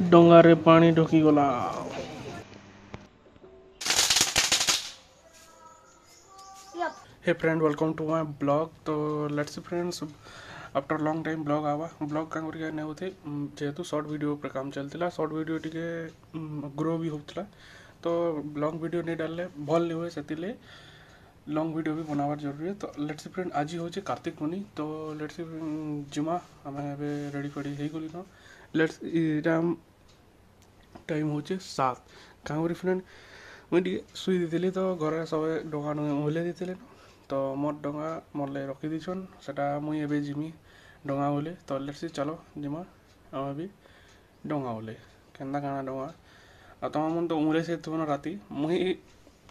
डंगारे पानी ढुकी गला। Hey friend welcome to my blog. तो let's see friends after long time blog आवा ब्लॉग काम करके नहीं होते जेहेतु शॉर्ट वीडियो पर काम चलता शॉर्ट वीडियो टिके ग्रो भी होता तो लॉन्ग वीडियो नहीं डाले भल नहीं हुए से लॉन्ग वीडियो भी बनावार जरूरी है। तो लेट्स सी फ्रेंड आज हूँ कार्तिक पूर्णी तो लेट्स सी जिमा आम रेडी फेडी हो गली न लेट्स टाइम हूँ 7 क्या फ्रेंड मुझे शुई दी तो घर सब डंगा ओह्लै दी तो मोर डंगा मोर लगे रखी दीछन सेटा मुई एबे जिमी डंगा ओह्लै तो लेट्स चलो जिमा आम भी डंगा ओह्लै केन्दा काଣା डंगा आ तुम मन तो उमरे से थोन राति मुई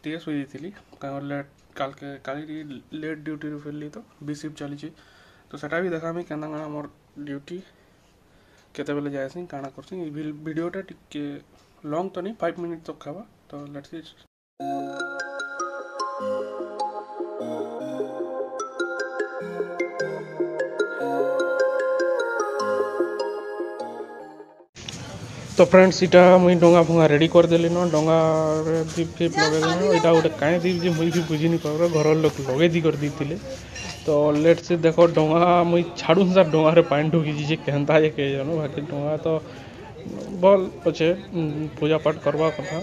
टे शुई दी काली लेट ड्यूटी फेरली तो बी शिफ्ट चली तो सेटा भी देखा केन्दा काଣା मोर ड्यूटी केते बेले जाएसी काଣା करसी वीडियोटा टिके लॉन्ग तो नहीं 5 मिनट तक खावा तो लेट्स तो फ्रेंड्स इटा मुई डंगा फंगा रेडी कर देली न डंगा दीप फीप लगे देना इटा गोटे कहीं दीप जो मुई भी बुझी नहीं पार घर लोग लगे दी कर दी तो लेट से देखो डंगा मुई छाड़ू सर डंगा रे पानी ढुकी केन्ता जे के जानो बाकी डंगा तो भल अच्छे पूजा पाठ करवा कथा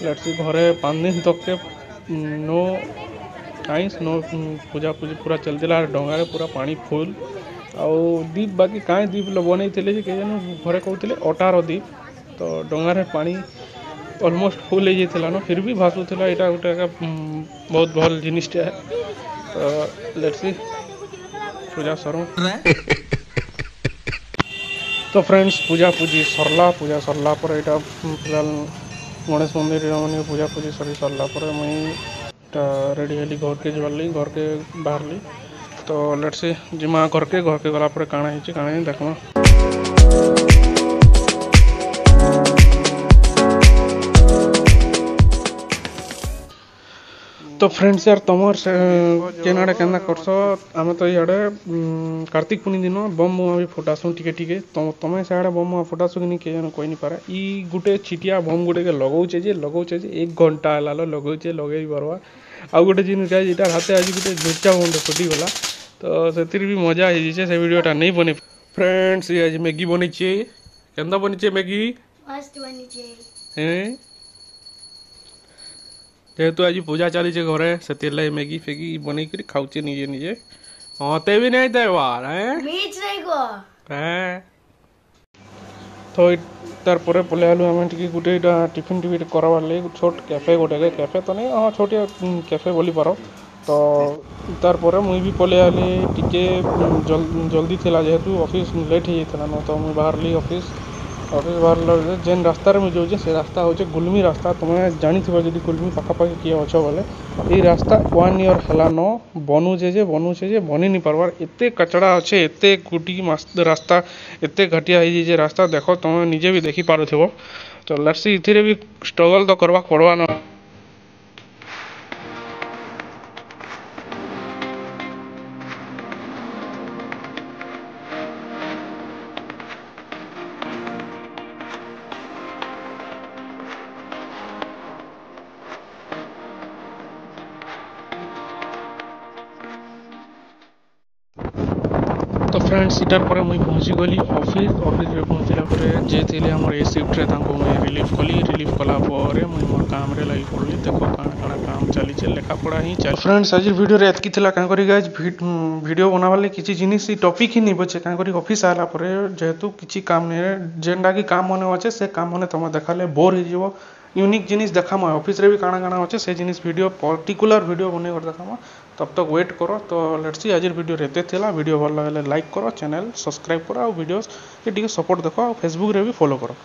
लेट से घरे 5 दिन तक के नो आइंस नो पूजा पूजी पूरा चलता डंगारे पूरा पानी फुल आउ दीप बाकी कहीं दीप बनई थे घरे कहते अटार दीप तो डंगारे पानी ऑलमोस्ट फुल हो जाता न फिर भी भासुला यहाँ गोटे बहुत भल जिनटा है तो लेट्स सी पूजा सरू तो फ्रेंड्स पूजा पूजी सरला पर यहाँ फिलहाल गणेश मंदिर मैंने पूजा पूजी सरी सरला पर मुई रेडी हेली घर के जवाली घर के बाहरली तो लेट्स सी जिमा घर के गला पर काଣା ହେଇଛି काଣା नहीं देखमा। तो फ्रेंड्स यार तुम केनाडे केना करस आम तो इे कार्तिक पूर्णी दिन बम बुमा भी फुटासु टिके तुम सियाड़े बम बुमा फुटासु कि नहीं किए जान कही नहीं पारे ई गोटे छिटिया बम गुटे के लगौचे जे 1 घंटा है लगौचे लगे पार्बा आउ गोटे जिन हाथ आज गोटे मिर्चा बम फुटीगला तो से भी मजा है से वीडियोटा नहीं बने फ्रेंड्स ये आज मैगी बनी केन्दा बनी मैगी मस्त बनी हैं जेहेतु आज पूजा चली घरे से मैगी फेगी बन कर खाऊचे निजे निजे हते भी नहीं देवार हैं तो तार परे पले आलु आम टी गोटे टिफिन टिफिन करवार लगे छोट कैफे गोटे कैफे तो नहीं हाँ छोटिया कैफे बोली पार तो तार परे मुई भी पले आली टिके जल्दी थिला जेहेतु ऑफिस लेट हो जाता न तो मुई बाहरली ऑफिस बाहर जेन रास्तार में जाऊे से रास्ता हूँ गुलमी रास्ता तुम्हें जानी थी जब गुलमी पाखापाखि किए अच्छ बोले ये रास्ता 1 ईयर है न बनुचे जे बनी नहीं पार्बार एत कचड़ा अच्छे एत गुटी रास्ता एत घटिया हो रास्ता देख तुम निजे भी देखी पार तो लेट्स सी इथिरे भी स्ट्रगल तो करवा पड़वा न। तो फ्रेंड्स इटार पर मुई पहुँची गली ऑफिस रे पहुँचला पर जे थे हमर ए शिफ्ट रे तांको मुई रिलीफ कला पर मुई मोर काम रे लगी पड़ली देखो काଣା काम चली लेखा पढ़ा ही चल फ्रेंड्स आज वीडियो रे एतकी थिला का करी गाइस वीडियो बनावाले किछि जिनिस टॉपिक ही नहीं बचे का करी ऑफिस आला पर जेहेतु किछि काम नहीं जेंडा की काम मने अच्छे से काम मने तुम देखाले बोर हो जीवो यूनिक जिनिस देखाम ऑफिस रे भी काଣା अच्छे से जिनिस वीडियो पर्टिकुलर वीडियो बने कर देखाम तब तक वेट करो तो लेट्स सी आज वीडियो रहते थिला वीडियो भल लगे लाइक करो चैनल सब्सक्राइब करो वीडियोस ये सपोर्ट देखो फेसबुक रे भी फॉलो करो।